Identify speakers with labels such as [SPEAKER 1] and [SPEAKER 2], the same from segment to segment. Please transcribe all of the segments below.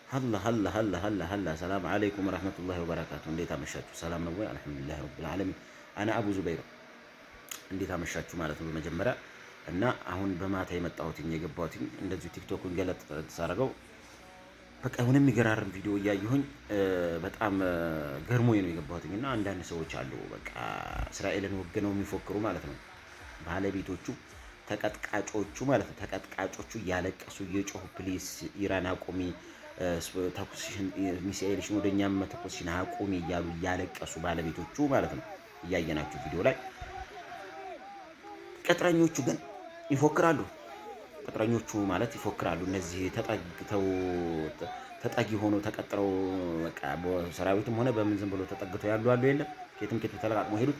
[SPEAKER 1] هلا هلا هلا هلا هلا السلام عليكم ورحمة الله وبركاته እንዴት አመሻችሁ ሰላም ነው ወይ አልহামዱሊላህ ረቢል ዓለሚን አና አቡ ዙበይር እንዴት አመሻችሁ ማለት ነው በመጀመሪያ እና አሁን በማታ የመጣሁትኝ የገባሁትኝ እንደዚሁ ቲክቶኩን ገለጥ ተሳረገው በቃ የሆነ የሚገራርም ቪዲዮ እያየሁኝ በጣም ገርሞኝ ነው የገባሁትኝ እና አንዳንድ ሰዎች አሉ በቃ እስራኤልን ወግነው የሚፎክሩ ማለት ነው ባለቤቶቹ ተቀጥቃጮቹ ማለት ነው ተቀጥቃጮቹ እያለቀሱ እየጮሁ ፕሊስ ኢራን አቁሚ ተኩስሽን ሚሳኤልሽን ወደኛም መተኮስሽን አቁሚ እያሉ እያለቀሱ ባለቤቶቹ ማለት ነው እያየናችሁ ቪዲዮ ላይ ቅጥረኞቹ ግን ይፎክራሉ። ቅጥረኞቹ ማለት ይፎክራሉ። እነዚህ ተጠግተው ተጠጊ ሆኖ ተቀጥረው በቃ በሰራዊትም ሆነ በምን ዝም ብሎ ተጠግተው ያሉ አሉ የለም ከየትም ተለቃቅመው ሄዱት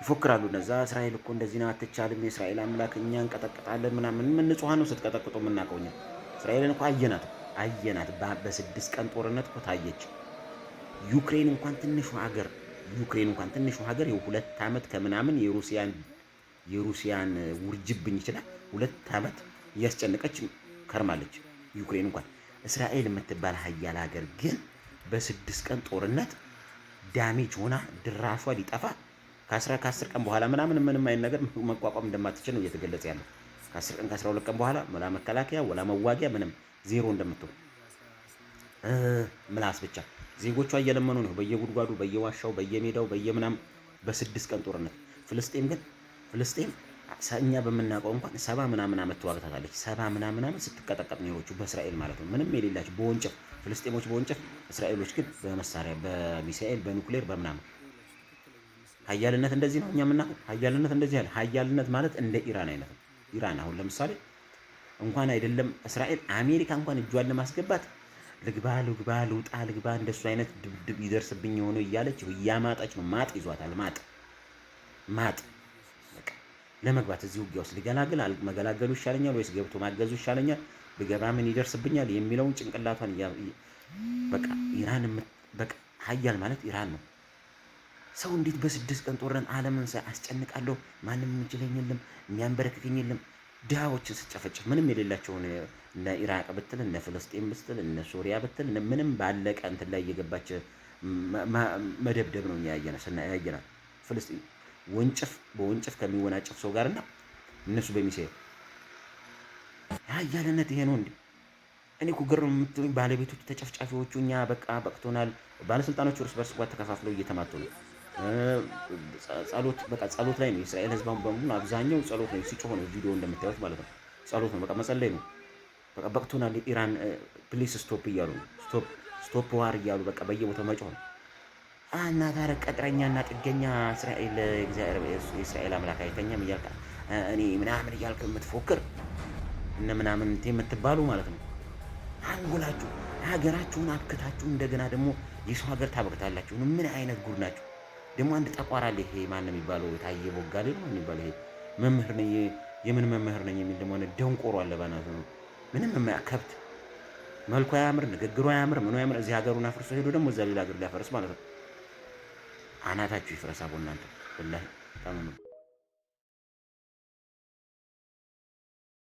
[SPEAKER 1] ይፎክራሉ። እነዛ እስራኤል እኮ እንደዚህ ነው አትቻልም፣ የእስራኤል አምላክ እኛ እንቀጠቅጣለን ምናምን ምን ንጹሃን ነው ስትቀጠቅጡ የምናውቀው እኛ። እስራኤልን እኮ አየናት በ6 ቀን ጦርነት እኮ ታየች። ዩክሬን እንኳን ትንሹ ሀገር ይኸው 2 ዓመት ከምናምን የሩሲያን ውርጅብኝ ይችላል 2 ዓመት እያስጨነቀች ከርማለች ዩክሬን እንኳን። እስራኤል የምትባል ሀያል ሀገር ግን በ6 ቀን ጦርነት ዳሜጅ ሆና ድራሿ ሊጠፋ ከ10 ቀን በኋላ ምንም አይነት ነገር መቋቋም እንደማትችል ነው እየተገለጸ ያለው። ከ10 ቀን ከ12 ቀን በኋላ ወላ መከላከያ ወላ መዋጊያ ምንም ዜሮ እንደምትሆን ምላስ ብቻ ዜጎቿ እየለመኑ ነው በየጉድጓዱ በየዋሻው በየሜዳው በየምናም በ6 ቀን ጦርነት። ፍልስጤም እኛ በምናውቀው እንኳን 70 ምናምን ዓመት ተዋግታታለች። 70 ምናምን ዓመት ስትቀጠቀጥ ኔሮቹ በእስራኤል ማለት ነው ምንም የሌላቸው በወንጨፍ ፍልስጤሞች በወንጨፍ እስራኤሎች ግን በመሳሪያ በሚሳኤል በኑክሌር በምናምን። ሀያልነት እንደዚህ ነው እኛ የምናውቀው። ሀያልነት እንደዚህ ያለ ሀያልነት ማለት እንደ ኢራን አይነት ነው። ኢራን አሁን ለምሳሌ እንኳን አይደለም እስራኤል አሜሪካ እንኳን እጇን ለማስገባት ልግባ እንደሱ አይነት ድብድብ ይደርስብኝ የሆነ እያለች እያማጣች ነው። ማጥ ይዟታል። ማጥ በቃ ለመግባት እዚህ ውጊያ ውስጥ መገላገሉ ይሻለኛል ወይስ ገብቶ ማገዙ ይሻለኛል፣ ብገባ ምን ይደርስብኛል የሚለውን ጭንቅላቷን በቃ ኢራን በቃ ሀያል ማለት ኢራን ነው። ሰው እንዴት በ6 ቀን ጦርነት ዓለምን አስጨንቃለሁ ማንም የሚችለኝ የለም የሚያንበረክከኝ የለም። ድሃዎችን ስጨፈጭፍ ምንም የሌላቸውን እነ ኢራቅ ብትል እነ ፍልስጤም ብትል እነ ሶሪያ ብትል ምንም ባለቀ እንትን ላይ እየገባች መደብደብ ነው ያየናል። ፍልስጤም በወንጭፍ ከሚወናጨፍ ሰው ጋርና እነሱ በሚሳኤል ሀያልነት ይሄ ነው እንዴ? እኔ እኮ ግርም የምትሉኝ ባለቤቶቹ ተጨፍጫፊዎቹ እኛ በቃ በቅቶናል። ባለስልጣኖቹ እርስ በርስ ተከፋፍለው እየተማቱ ነው። ጸሎት ላይ ነው የእስራኤል ህዝብ በሙሉ አብዛኛው ጸሎት ነው ሲጮህ ነው ቪዲዮ እንደምታዩት ማለት ነው። ጸሎት ነው በቃ መጸለይ ነው። በቃ በቅቶናል ኢራን ፕሊስ ስቶፕ እያሉ ነው። ስቶፕ ዋር እያሉ በቃ በየቦታው መጮህ ነው። እና ታዲያ ቀጥረኛና ጥገኛ የእስራኤል አምላክ አይተኛም እያልክ እኔ ምናምን እያልክ የምትፎክር እነ ምናምን የምትባሉ ማለት ነው። አንጎላችሁ ሀገራችሁን አብክታችሁ እንደገና ደግሞ የሰው ሀገር ታበክታላችሁ። ምን አይነት ጉድ ናችሁ? ደግሞ አንድ ጠቋር አለ። ይሄ ማን ነው የሚባለው? ታየ ቦጋሌ ነው የሚባለው። ይሄ መምህር ነኝ የምን መምህር ነኝ የሚል ደግሞ ደንቆሮ አለ ባናቱ ነው። ምንም ከብት መልኩ አያምር፣ ንግግሩ አያምር፣ ምኑ አያምር። እዚህ ሀገሩን አፍርሶ ሄዶ ደግሞ እዛ ሌላ ሀገር ሊያፈርስ ማለት ነው። አናታችሁ ይፍረሳ። እናንተ ወላሂ በጣም ነው